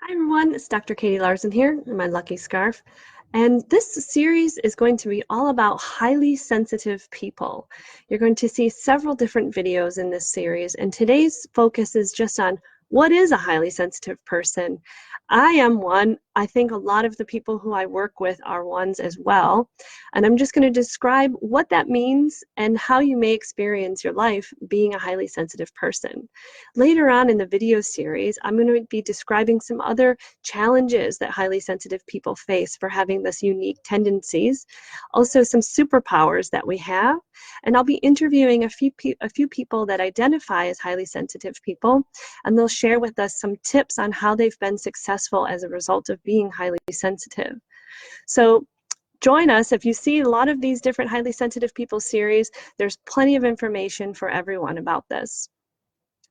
Hi everyone, it's Dr. Katie Larson here in my lucky scarf. And this series is going to be all about highly sensitive people. You're going to see several different videos in this series, and today's focus is just on what is a highly sensitive person. I am one. I think a lot of the people who I work with are ones as well. And I'm just going to describe what that means and how you may experience your life being a highly sensitive person. Later on in the video series, I'm going to be describing some other challenges that highly sensitive people face for having this unique tendencies, also some superpowers that we have, and I'll be interviewing a few people that identify as highly sensitive people, and they'll share with us some tips on how they've been successful as a result of being highly sensitive. So join us. If you see a lot of these different highly sensitive people series, there's plenty of information for everyone about this.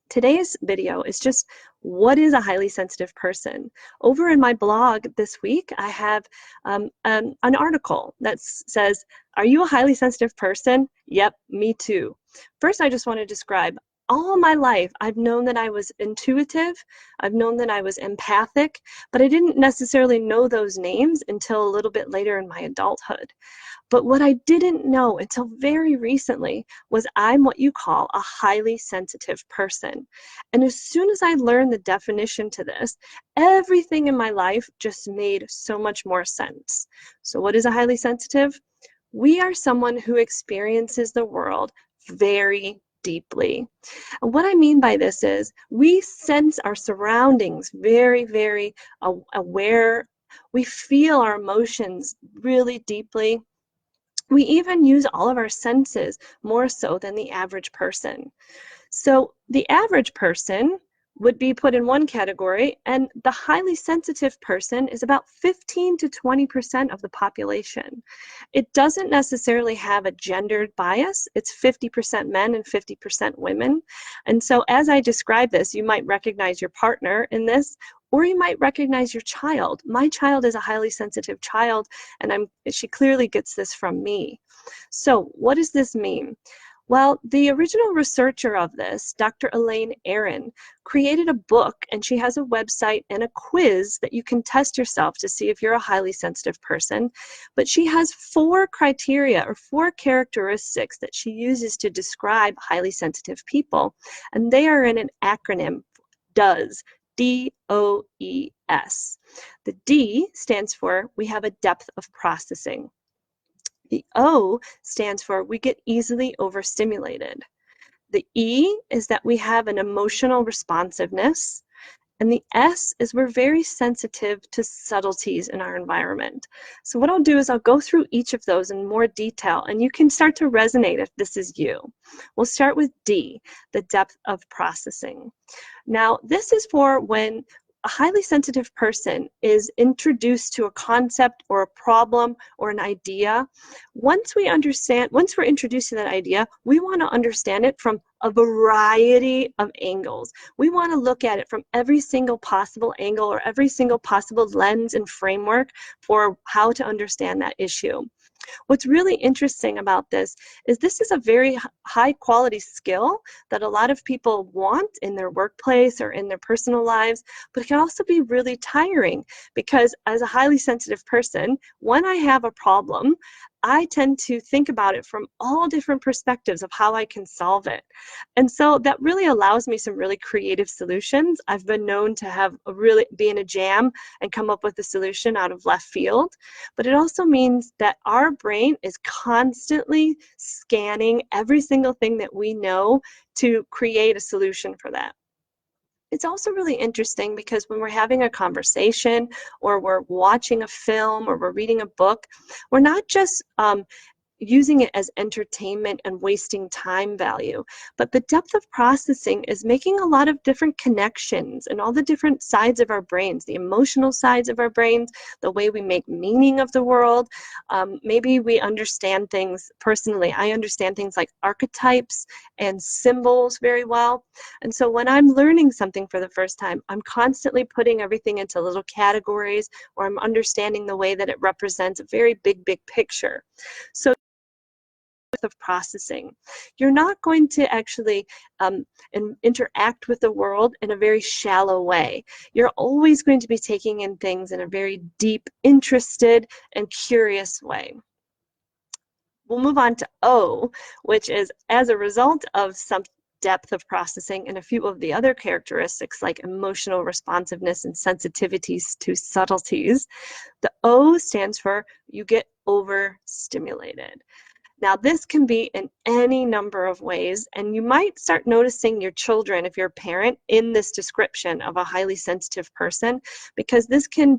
Today's video is just what is a highly sensitive person. Over in my blog this week, I have an article that says, are you a highly sensitive person? Yep, me too. First, I just want to describe all my life, I've known that I was intuitive, I've known that I was empathic, but I didn't necessarily know those names until a little bit later in my adulthood. But what I didn't know until very recently was I'm what you call a highly sensitive person. And as soon as I learned the definition to this, everything in my life just made so much more sense. So what is a highly sensitive? We are someone who experiences the world very deeply. And what I mean by this is we sense our surroundings very, very aware. We feel our emotions really deeply. We even use all of our senses more so than the average person. So the average person would be put in one category, and the highly sensitive person is about 15 to 20% of the population. It doesn't necessarily have a gendered bias. It's 50% men and 50% women. And so as I describe this, you might recognize your partner in this, or you might recognize your child. My child is a highly sensitive child, and she clearly gets this from me. So what does this mean? Well, the original researcher of this, Dr. Elaine Aron, created a book, and she has a website and a quiz that you can test yourself to see if you're a highly sensitive person. But she has 4 criteria or 4 characteristics that she uses to describe highly sensitive people, and they are in an acronym, DOES. D-O-E-S. The D stands for we have a depth of processing. The O stands for we get easily overstimulated. The E is that we have an emotional responsiveness. And the S is we're very sensitive to subtleties in our environment. So what I'll do is I'll go through each of those in more detail, and you can start to resonate if this is you. We'll start with D, the depth of processing. Now, this is for when a highly sensitive person is introduced to a concept or a problem or an idea. Once we're introduced to that idea, we want to understand it from a variety of angles. We want to look at it from every single possible angle or every single possible lens and framework for how to understand that issue. What's really interesting about this is a very high quality skill that a lot of people want in their workplace or in their personal lives, but it can also be really tiring because as a highly sensitive person, when I have a problem, I tend to think about it from all different perspectives of how I can solve it. And so that really allows me some really creative solutions. I've been known to be in a jam and come up with a solution out of left field. But it also means that our brain is constantly scanning every single thing that we know to create a solution for that. It's also really interesting because when we're having a conversation or we're watching a film or we're reading a book, we're not just using it as entertainment and wasting time value. But the depth of processing is making a lot of different connections in all the different sides of our brains, the emotional sides of our brains, the way we make meaning of the world. Maybe we understand things personally. I understand things like archetypes and symbols very well. And so when I'm learning something for the first time, I'm constantly putting everything into little categories, or I'm understanding the way that it represents a very big, big picture. So of processing. You're not going to actually interact with the world in a very shallow way. You're always going to be taking in things in a very deep, interested, and curious way. We'll move on to O, which is as a result of some depth of processing and a few of the other characteristics like emotional responsiveness and sensitivities to subtleties. The O stands for you get overstimulated. Now, this can be in any number of ways, and you might start noticing your children, if you're a parent, in this description of a highly sensitive person, because this can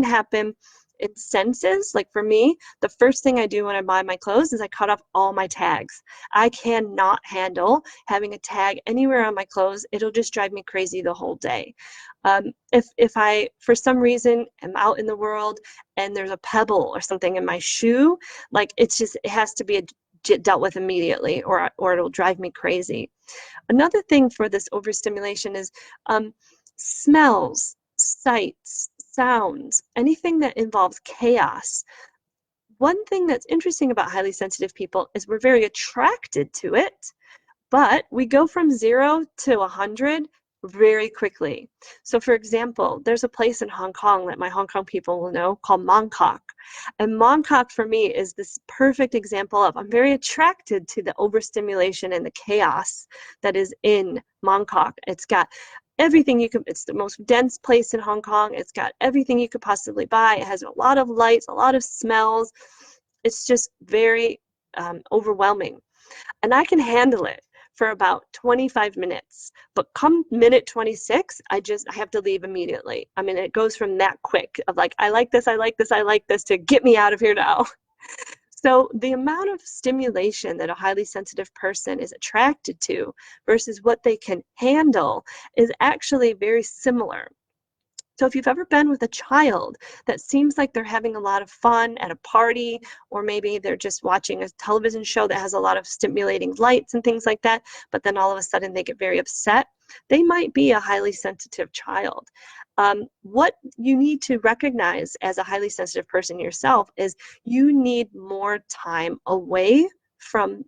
happen in senses. Like for me, the first thing I do when I buy my clothes is I cut off all my tags. I cannot handle having a tag anywhere on my clothes. It'll just drive me crazy the whole day. If I, for some reason, am out in the world and there's a pebble or something in my shoe, like it has to be dealt with immediately, or it'll drive me crazy. Another thing for this overstimulation is smells, sights, sounds, anything that involves chaos. One thing that's interesting about highly sensitive people is we're very attracted to it, but we go from 0 to 100 very quickly. So for example, there's a place in Hong Kong that my Hong Kong people will know called Mongkok. And Mongkok for me is this perfect example of I'm very attracted to the overstimulation and the chaos that is in Mongkok. It's got everything it's the most dense place in Hong Kong. It's got everything you could possibly buy. It has a lot of lights, a lot of smells. It's just very overwhelming. And I can handle it for about 25 minutes. But come minute 26, I have to leave immediately. I mean, it goes from that quick of like, I like this, I like this, I like this, to get me out of here now. So the amount of stimulation that a highly sensitive person is attracted to versus what they can handle is actually very similar. So if you've ever been with a child that seems like they're having a lot of fun at a party, or maybe they're just watching a television show that has a lot of stimulating lights and things like that, but then all of a sudden they get very upset, they might be a highly sensitive child. What you need to recognize as a highly sensitive person yourself is you need more time away from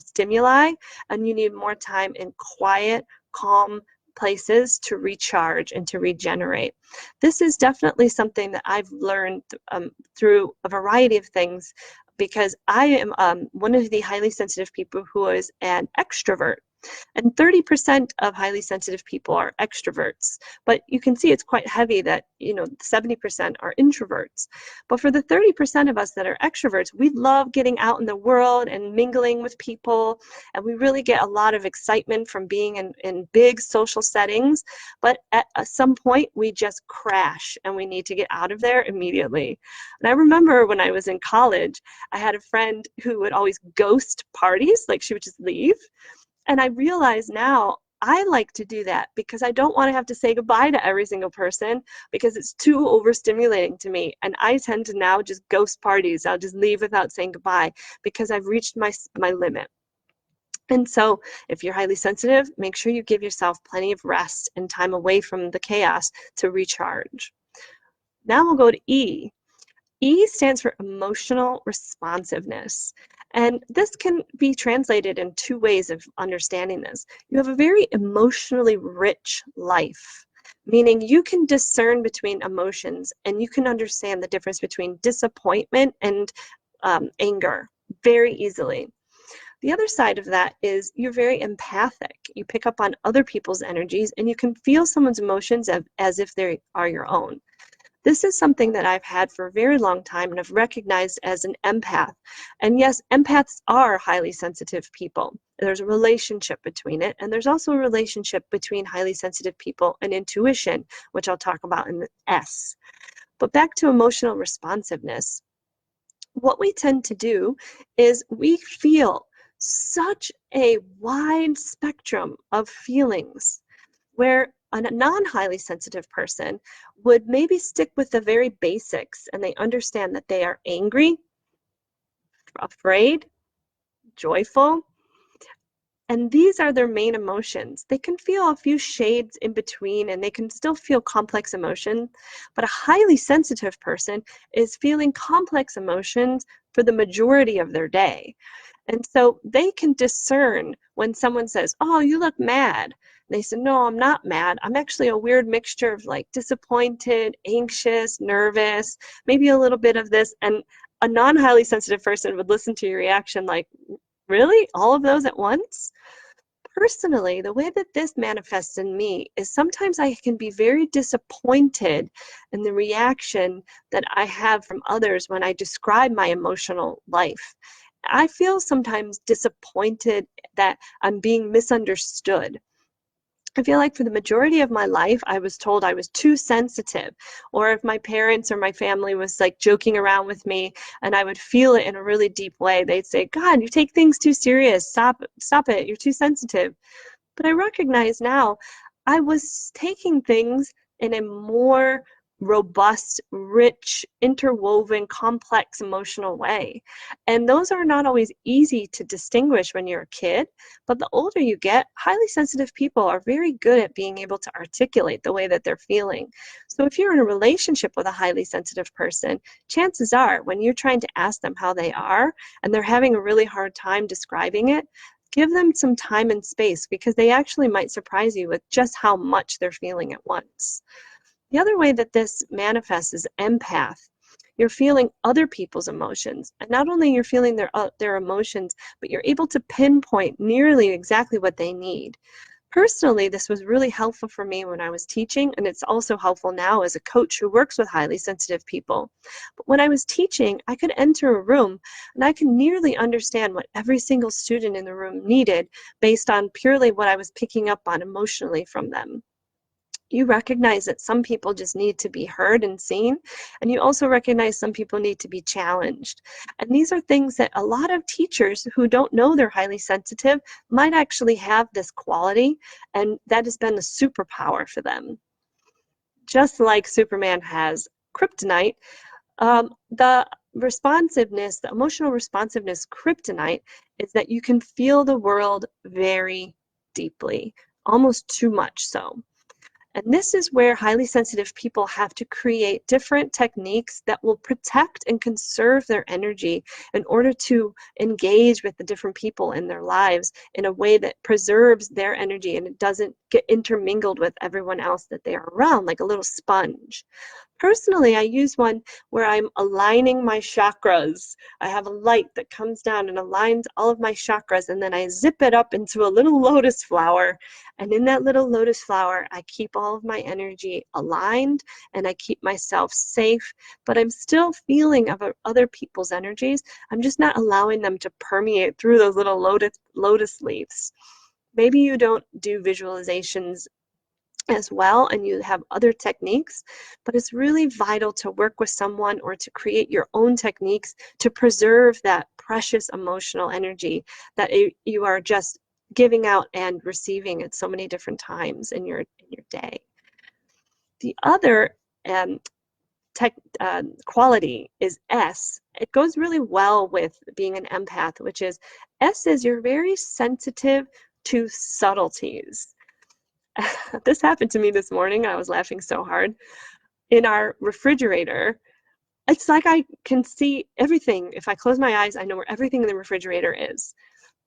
stimuli, and you need more time in quiet, calm places to recharge and to regenerate. This is definitely something that I've learned through a variety of things, because I am one of the highly sensitive people who is an extrovert. And 30% of highly sensitive people are extroverts. But you can see it's quite heavy that, 70% are introverts. But for the 30% of us that are extroverts, we love getting out in the world and mingling with people. And we really get a lot of excitement from being in big social settings. But at some point, we just crash and we need to get out of there immediately. And I remember when I was in college, I had a friend who would always ghost parties, like she would just leave. And I realize now I like to do that because I don't want to have to say goodbye to every single person, because it's too overstimulating to me. And I tend to now just ghost parties. I'll just leave without saying goodbye because I've reached my limit. And so if you're highly sensitive, make sure you give yourself plenty of rest and time away from the chaos to recharge. Now we'll go to E. E stands for emotional responsiveness. And this can be translated in two ways of understanding this. You have a very emotionally rich life, meaning you can discern between emotions and you can understand the difference between disappointment and anger very easily. The other side of that is you're very empathic. You pick up on other people's energies and you can feel someone's emotions as if they are your own. This is something that I've had for a very long time and have recognized as an empath. And yes, empaths are highly sensitive people. There's a relationship between it, and there's also a relationship between highly sensitive people and intuition, which I'll talk about in the S. But back to emotional responsiveness. What we tend to do is we feel such a wide spectrum of feelings, where a non-highly sensitive person would maybe stick with the very basics, and they understand that they are angry, afraid, joyful, and these are their main emotions. They can feel a few shades in between, and they can still feel complex emotion, but a highly sensitive person is feeling complex emotions for the majority of their day. And so they can discern when someone says, "Oh, you look mad." They say, "No, I'm not mad. I'm actually a weird mixture of like disappointed, anxious, nervous, maybe a little bit of this." And a non-highly sensitive person would listen to your reaction like, "Really? All of those at once?" Personally, the way that this manifests in me is sometimes I can be very disappointed in the reaction that I have from others when I describe my emotional life. I feel sometimes disappointed that I'm being misunderstood. I feel like for the majority of my life, I was told I was too sensitive, or if my parents or my family was like joking around with me and I would feel it in a really deep way, they'd say, "God, you take things too serious. Stop it. You're too sensitive." But I recognize now I was taking things in a more robust, rich, interwoven, complex emotional way. And those are not always easy to distinguish when you're a kid, but the older you get, highly sensitive people are very good at being able to articulate the way that they're feeling. So if you're in a relationship with a highly sensitive person, chances are when you're trying to ask them how they are and they're having a really hard time describing it, give them some time and space because they actually might surprise you with just how much they're feeling at once. The other way that this manifests is empath. You're feeling other people's emotions, and not only you're feeling their emotions, but you're able to pinpoint nearly exactly what they need. Personally, this was really helpful for me when I was teaching, and it's also helpful now as a coach who works with highly sensitive people. But when I was teaching, I could enter a room and I could nearly understand what every single student in the room needed based on purely what I was picking up on emotionally from them. You recognize that some people just need to be heard and seen, and you also recognize some people need to be challenged. And these are things that a lot of teachers who don't know they're highly sensitive might actually have this quality, and that has been a superpower for them. Just like Superman has kryptonite, the emotional responsiveness kryptonite is that you can feel the world very deeply, almost too much so. And this is where highly sensitive people have to create different techniques that will protect and conserve their energy in order to engage with the different people in their lives in a way that preserves their energy and it doesn't get intermingled with everyone else that they are around, like a little sponge. Personally, I use one where I'm aligning my chakras. I have a light that comes down and aligns all of my chakras, and then I zip it up into a little lotus flower. And in that little lotus flower, I keep all of my energy aligned and I keep myself safe, but I'm still feeling of other people's energies. I'm just not allowing them to permeate through those little lotus leaves. Maybe you don't do visualizations as well and you have other techniques, but it's really vital to work with someone or to create your own techniques to preserve that precious emotional energy that you are just giving out and receiving at so many different times in your day. The other um, quality is S. It goes really well with being an empath, which is S is you're very sensitive to subtleties. This happened to me this morning. I was laughing so hard. In our refrigerator, it's like I can see everything. If I close my eyes, I know where everything in the refrigerator is.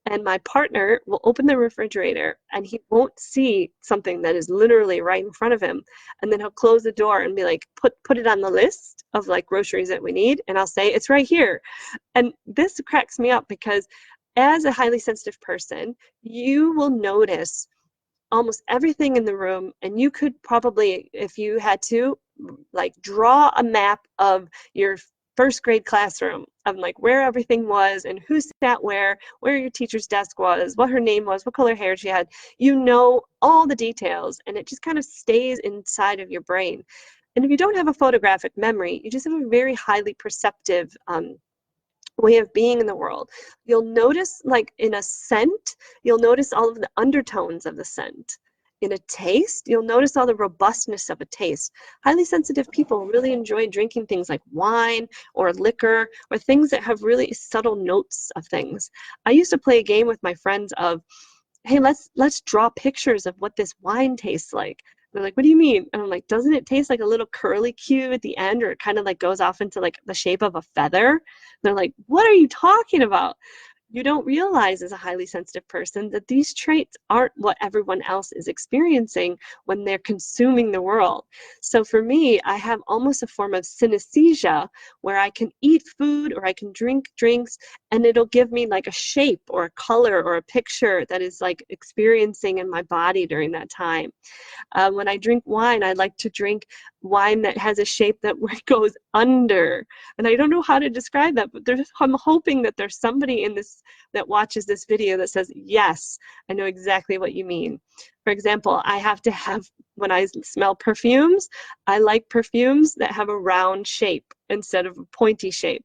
And my partner will open the refrigerator and he won't see something that is literally right in front of him. And then he'll close the door and be like, put it on the list of like groceries that we need. And I'll say, it's right here. And this cracks me up because as a highly sensitive person, you will notice almost everything in the room, and you could probably, if you had to, like draw a map of your first grade classroom of like where everything was and who sat where your teacher's desk was, what her name was, what color hair she had. You know all the details, and it just kind of stays inside of your brain. And if you don't have a photographic memory, you just have a very highly perceptive way of being in the world. You'll notice, like in a scent, you'll notice all of the undertones of the scent. In a taste, you'll notice all the robustness of a taste. Highly sensitive people really enjoy drinking things like wine or liquor or things that have really subtle notes of things. I used to play a game with my friends of, hey, let's draw pictures of what this wine tastes like. They're like, what do you mean? And I'm like, doesn't it taste like a little curly cue at the end, or it kind of like goes off into like the shape of a feather? And they're like, what are you talking about? you don't realize as a highly sensitive person that these traits aren't what everyone else is experiencing when they're consuming the world. So for me, I have almost a form of synesthesia where I can eat food or I can drink drinks and it'll give me like a shape or a color or a picture that is like experiencing in my body during that time. When I drink wine, I like to drink wine that has a shape that goes under. And I don't know how to describe that, but I'm hoping that there's somebody in this that watches this video that says, yes, I know exactly what you mean. For example, I have to have, when I smell perfumes, I like perfumes that have a round shape instead of a pointy shape.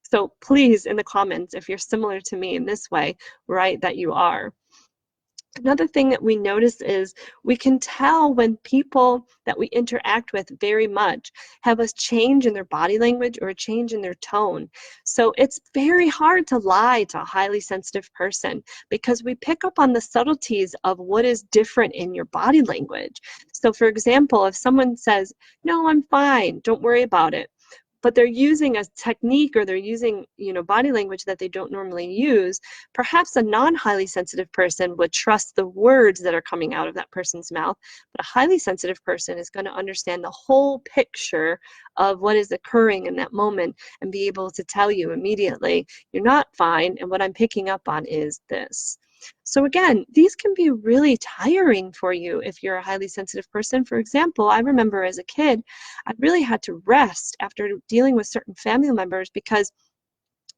So please, in the comments, if you're similar to me in this way, write that you are. Another thing that we notice is we can tell when people that we interact with very much have a change in their body language or a change in their tone. So it's very hard to lie to a highly sensitive person because we pick up on the subtleties of what is different in your body language. So for example, if someone says, no, I'm fine, don't worry about it, but they're using a technique or they're using, body language that they don't normally use, perhaps a non-highly sensitive person would trust the words that are coming out of that person's mouth, but a highly sensitive person is going to understand the whole picture of what is occurring in that moment and be able to tell you immediately, you're not fine, and what I'm picking up on is this. So again, these can be really tiring for you if you're a highly sensitive person. For example, I remember as a kid, I really had to rest after dealing with certain family members because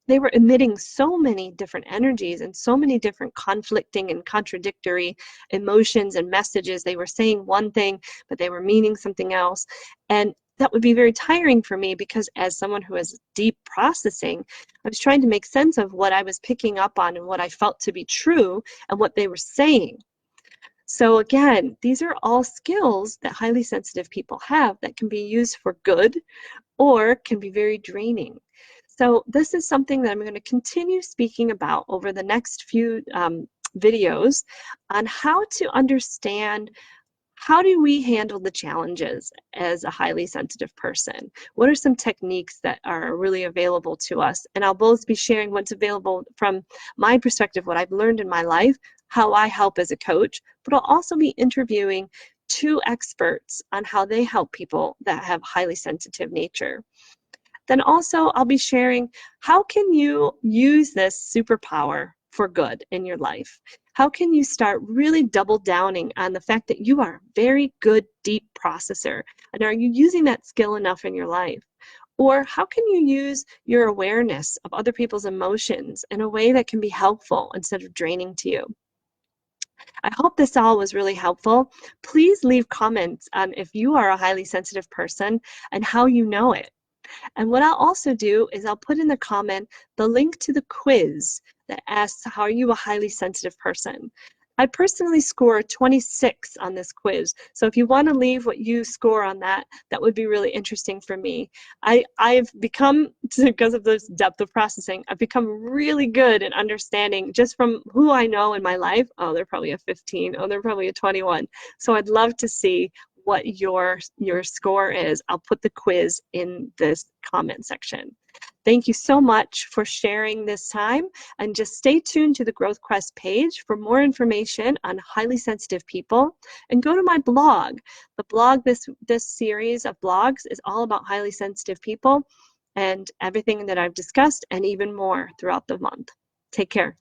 they were emitting so many different energies and so many different conflicting and contradictory emotions and messages. They were saying one thing, but they were meaning something else. And that would be very tiring for me because as someone who has deep processing, I was trying to make sense of what I was picking up on and what I felt to be true and what they were saying. So again, these are all skills that highly sensitive people have that can be used for good or can be very draining. So this is something that I'm going to continue speaking about over the next few videos on how to understand how do we handle the challenges as a highly sensitive person? What are some techniques that are really available to us? And I'll both be sharing what's available from my perspective, what I've learned in my life, how I help as a coach, but I'll also be interviewing two experts on how they help people that have highly sensitive nature. Then also I'll be sharing how can you use this superpower for good in your life? How can you start really double downing on the fact that you are a very good deep processor? And are you using that skill enough in your life? Or how can you use your awareness of other people's emotions in a way that can be helpful instead of draining to you? I hope this all was really helpful. Please leave comments on if you are a highly sensitive person and how you know it. And what I'll also do is I'll put in the comment the link to the quiz that asks, how are you a highly sensitive person? I personally score 26 on this quiz. So if you want to leave what you score on that, that would be really interesting for me. I've become, because of this depth of processing, I've become really good at understanding just from who I know in my life. Oh, they're probably a 15. Oh, they're probably a 21. So I'd love to see what your score is. I'll put the quiz in this comment section. Thank you so much for sharing this time, and just stay tuned to the Growth Quest page for more information on highly sensitive people, and go to my blog. The blog, this series of blogs is all about highly sensitive people and everything that I've discussed and even more throughout the month. Take care.